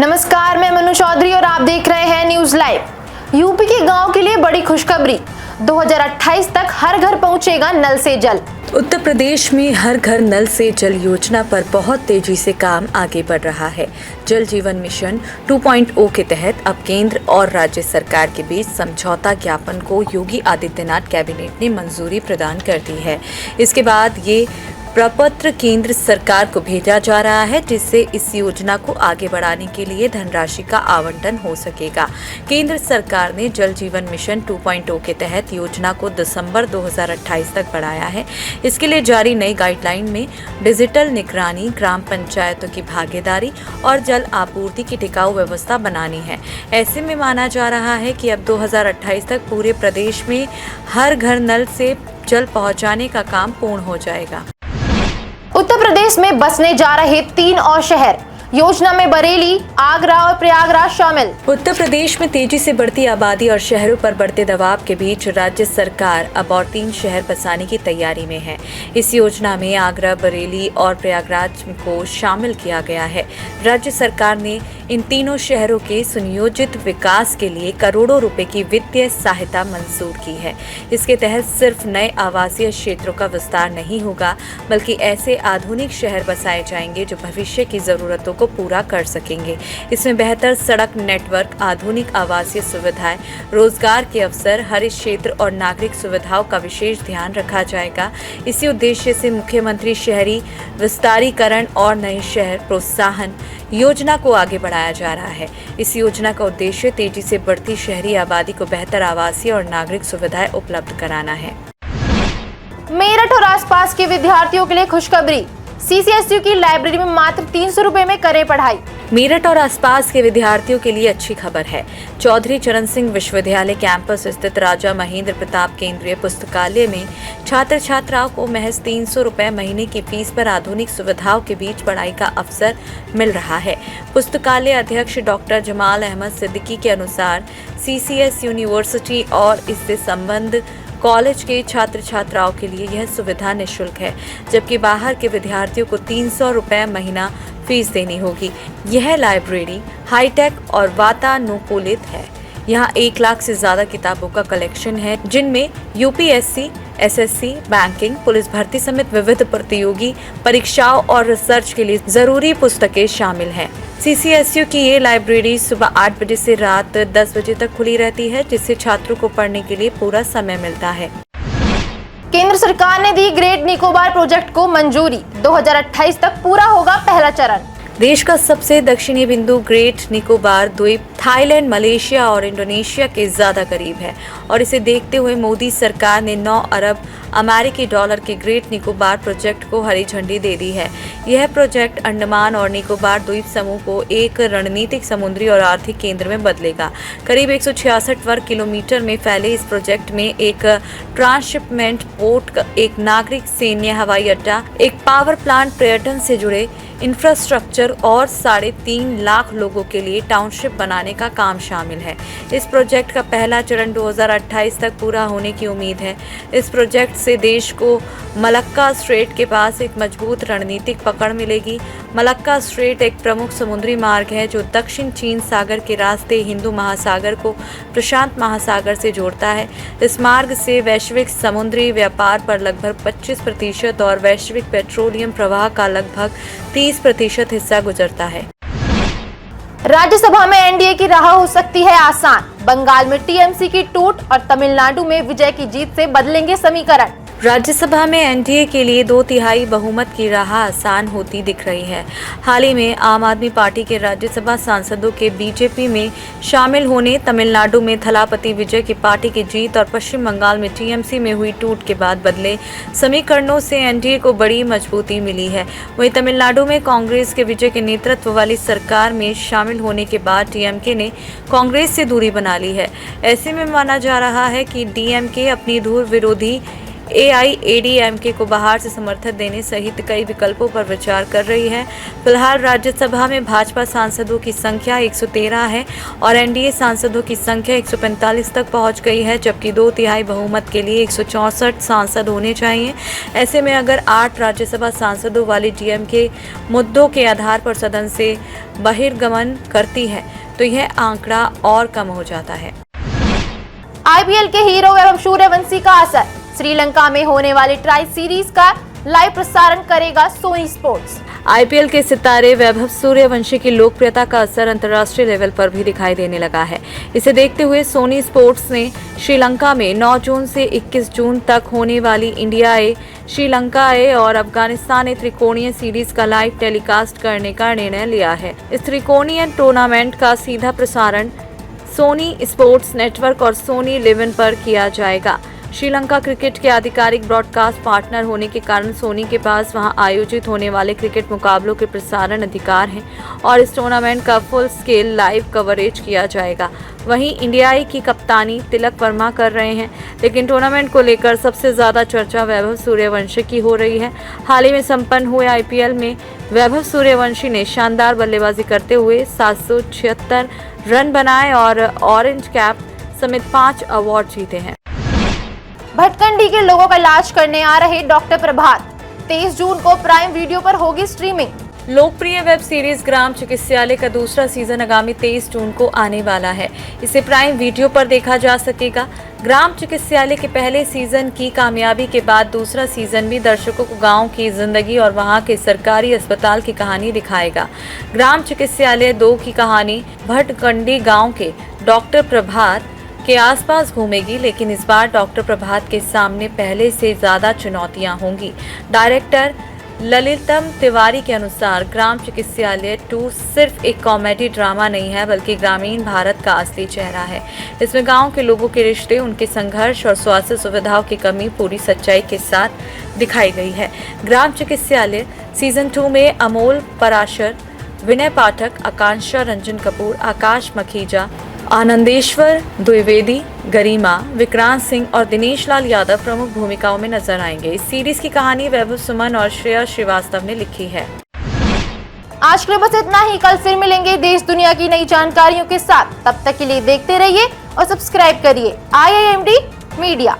नमस्कार, मैं मनु चौधरी और आप देख रहे हैं न्यूज लाइव। यूपी के गांव के लिए बड़ी खुशखबरी, 2028 तक हर घर पहुंचेगा नल से जल। उत्तर प्रदेश में हर घर नल से जल योजना पर बहुत तेजी से काम आगे बढ़ रहा है। जल जीवन मिशन 2.0 के तहत अब केंद्र और राज्य सरकार के बीच समझौता ज्ञापन को योगी आदित्यनाथ कैबिनेट ने मंजूरी प्रदान कर दी है। इसके बाद ये प्रपत्र केंद्र सरकार को भेजा जा रहा है, जिससे इस योजना को आगे बढ़ाने के लिए धनराशि का आवंटन हो सकेगा। केंद्र सरकार ने जल जीवन मिशन 2.0 के तहत योजना को दिसंबर 2028 तक बढ़ाया है। इसके लिए जारी नई गाइडलाइन में डिजिटल निगरानी, ग्राम पंचायतों की भागीदारी और जल आपूर्ति की टिकाऊ व्यवस्था बनानी है। ऐसे में माना जा रहा है कि अब 2028 तक पूरे प्रदेश में हर घर नल से जल पहुंचाने का काम पूर्ण हो जाएगा। उत्तर प्रदेश में बसने जा रहे 3 और शहर, योजना में बरेली, आगरा और प्रयागराज शामिल। उत्तर प्रदेश में तेजी से बढ़ती आबादी और शहरों पर बढ़ते दबाव के बीच राज्य सरकार अब और 3 शहर बसाने की तैयारी में है। इस योजना में आगरा, बरेली और प्रयागराज को शामिल किया गया है। राज्य सरकार ने इन तीनों शहरों के सुनियोजित विकास के लिए करोड़ों रुपए की वित्तीय सहायता मंजूर की है। इसके तहत सिर्फ नए आवासीय क्षेत्रों का विस्तार नहीं होगा, बल्कि ऐसे आधुनिक शहर बसाए जाएंगे जो भविष्य की जरूरतों को पूरा कर सकेंगे। इसमें बेहतर सड़क नेटवर्क, आधुनिक आवासीय सुविधाएं, रोजगार के अवसर, हरित क्षेत्र और नागरिक सुविधाओं का विशेष ध्यान रखा जाएगा। इसी उद्देश्य से मुख्यमंत्री शहरी विस्तारीकरण और नए शहर प्रोत्साहन योजना को आगे बढ़ाया जा रहा है। इस योजना का उद्देश्य तेजी से बढ़ती शहरी आबादी को बेहतर आवासीय और नागरिक सुविधाएं उपलब्ध कराना है। मेरठ और आसपास के विद्यार्थियों के लिए खुशखबरी, सीसीएसयू की लाइब्रेरी में मात्र 300 रुपए में करें पढ़ाई। मेरठ और आसपास के विद्यार्थियों के लिए अच्छी खबर है। चौधरी चरण सिंह विश्वविद्यालय कैंपस स्थित राजा महेंद्र प्रताप केंद्रीय पुस्तकालय में छात्र छात्राओं को महज 300 रुपए महीने की फीस पर आधुनिक सुविधाओं के बीच पढ़ाई का अवसर मिल रहा है। पुस्तकालय अध्यक्ष डॉक्टर जमाल अहमद सिद्दीकी के अनुसार सीसीएस यूनिवर्सिटी और इससे संबंध कॉलेज के छात्र छात्राओं के लिए यह सुविधा निःशुल्क है, जबकि बाहर के विद्यार्थियों को 300 रुपए महीना फीस देनी होगी। यह लाइब्रेरी हाईटेक और वातानुकूलित है। यहाँ 1 लाख से ज्यादा किताबों का कलेक्शन है, जिनमें यूपीएससी, एसएससी, बैंकिंग, पुलिस भर्ती समेत विविध प्रतियोगी परीक्षाओं और रिसर्च के लिए जरूरी पुस्तकें शामिल हैं। सीसीएसयू की ये लाइब्रेरी सुबह 8 बजे से रात 10 बजे तक खुली रहती है, जिससे छात्रों को पढ़ने के लिए पूरा समय मिलता है। केंद्र सरकार ने दी ग्रेट निकोबार प्रोजेक्ट को मंजूरी, 2028 तक पूरा होगा पहला चरण। देश का सबसे दक्षिणी बिंदु ग्रेट निकोबार द्वीप थाईलैंड, मलेशिया और इंडोनेशिया के ज्यादा करीब है और इसे देखते हुए मोदी सरकार ने 9 अरब अमेरिकी डॉलर के ग्रेट निकोबार प्रोजेक्ट को हरी झंडी दे दी है। यह प्रोजेक्ट अंडमान और निकोबार द्वीप समूह को एक रणनीतिक, समुद्री और आर्थिक केंद्र में बदलेगा। करीब 166 वर्ग किलोमीटर में फैले इस प्रोजेक्ट में एक ट्रांसशिपमेंट पोर्ट, एक नागरिक सैन्य हवाई अड्डा, एक पावर प्लांट, पर्यटन से जुड़े इंफ्रास्ट्रक्चर और 3.5 लाख लोगों के लिए टाउनशिप बनाने का काम शामिल है। इस प्रोजेक्ट का पहला चरण 2028 तक पूरा होने की उम्मीद है। इस प्रोजेक्ट से देश को मलक्का स्ट्रेट के पास एक मजबूत रणनीतिक पकड़ मिलेगी। मलक्का स्ट्रेट एक प्रमुख समुद्री मार्ग है जो दक्षिण चीन सागर के रास्ते हिंदू महासागर को प्रशांत महासागर से जोड़ता है। इस मार्ग से वैश्विक समुद्री व्यापार पर लगभग 25% और वैश्विक पेट्रोलियम प्रवाह का लगभग 30% हिस्सा गुजरता है। राज्यसभा में एनडीए की राह हो सकती है आसान, बंगाल में टीएमसी की टूट और तमिलनाडु में विजय की जीत से बदलेंगे समीकरण। राज्यसभा में एनडीए के लिए 2/3 बहुमत की राह आसान होती दिख रही है। हाल ही में आम आदमी पार्टी के राज्यसभा सांसदों के बीजेपी में शामिल होने, तमिलनाडु में थलापति विजय की पार्टी की जीत और पश्चिम बंगाल में टीएमसी में हुई टूट के बाद बदले समीकरणों से एनडीए को बड़ी मजबूती मिली है। वहीं तमिलनाडु में कांग्रेस के विजय के नेतृत्व वाली सरकार में शामिल होने के बाद डीएमके ने कांग्रेस से दूरी बना ली है। ऐसे में माना जा रहा है कि डीएमके अपनी धुर विरोधी AIADMK को बाहर से समर्थन देने सहित कई विकल्पों पर विचार कर रही है। फिलहाल राज्यसभा में भाजपा सांसदों की संख्या 113 है और एनडीए सांसदों की संख्या 145 तक पहुंच गई है, जबकि 2/3 बहुमत के लिए 164 सांसद होने चाहिए। ऐसे में अगर 8 राज्यसभा सांसदों वाली डीएमके मुद्दों के आधार पर सदन से बहिर्गमन करती है तो यह आंकड़ा और कम हो जाता है। आईपीएल के हीरो एवं सूर्यवंशी का असर, श्रीलंका में होने वाली ट्राई सीरीज का लाइव प्रसारण करेगा सोनी स्पोर्ट्स। आईपीएल के सितारे वैभव सूर्यवंशी की लोकप्रियता का असर अंतर्राष्ट्रीय लेवल पर भी दिखाई देने लगा है। इसे देखते हुए सोनी स्पोर्ट्स ने श्रीलंका में 9 जून से 21 जून तक होने वाली इंडिया ए, श्रीलंका ए और अफगानिस्तान ए त्रिकोणीय सीरीज का लाइव टेलीकास्ट करने का निर्णय लिया है। इस त्रिकोणीय टूर्नामेंट का सीधा प्रसारण सोनी स्पोर्ट्स नेटवर्क और सोनी लिवन पर किया जाएगा। श्रीलंका क्रिकेट के आधिकारिक ब्रॉडकास्ट पार्टनर होने के कारण सोनी के पास वहां आयोजित होने वाले क्रिकेट मुकाबलों के प्रसारण अधिकार हैं और इस टूर्नामेंट का फुल स्केल लाइव कवरेज किया जाएगा। वहीं इंडियाई की कप्तानी तिलक वर्मा कर रहे हैं, लेकिन टूर्नामेंट को लेकर सबसे ज्यादा चर्चा वैभव सूर्यवंशी की हो रही है। हाल ही में संपन्न हुए आईपीएल में वैभव सूर्यवंशी ने शानदार बल्लेबाजी करते हुए 776 रन बनाए और ऑरेंज कैप समेत 5 अवार्ड जीते हैं। भटकंडी के लोगों का इलाज करने आ रहे डॉक्टर प्रभात, 23 जून को प्राइम वीडियो पर होगी स्ट्रीमिंग। लोकप्रिय वेब सीरीज ग्राम चिकित्सालय का दूसरा सीजन आगामी 23 जून को आने वाला है। इसे प्राइम वीडियो पर देखा जा सकेगा। ग्राम चिकित्सालय के पहले सीजन की कामयाबी के बाद दूसरा सीजन भी दर्शकों को गांव की जिंदगी और वहां के सरकारी अस्पताल की कहानी दिखाएगा। ग्राम चिकित्सालय 2 की कहानी भटकंडी गांव के डॉक्टर प्रभात के आसपास घूमेगी, लेकिन इस बार डॉक्टर प्रभात के सामने पहले से ज्यादा चुनौतियां होंगी। डायरेक्टर ललितम तिवारी के अनुसार ग्राम चिकित्सालय 2 सिर्फ एक कॉमेडी ड्रामा नहीं है, बल्कि ग्रामीण भारत का असली चेहरा है। इसमें गांव के लोगों के रिश्ते, उनके संघर्ष और स्वास्थ्य सुविधाओं की कमी पूरी सच्चाई के साथ दिखाई गई है। ग्राम चिकित्सालय सीजन 2 में अमोल पराशर, विनय पाठक, आकांक्षा रंजन कपूर, आकाश मखीजा, आनंदेश्वर द्विवेदी, गरिमा, विक्रांत सिंह और दिनेश लाल यादव प्रमुख भूमिकाओं में नजर आएंगे। इस सीरीज की कहानी वैभव सुमन और श्रेया श्रीवास्तव ने लिखी है। आज के लिए बस इतना ही। कल फिर मिलेंगे देश दुनिया की नई जानकारियों के साथ। तब तक के लिए देखते रहिए और सब्सक्राइब करिए IIMD मीडिया।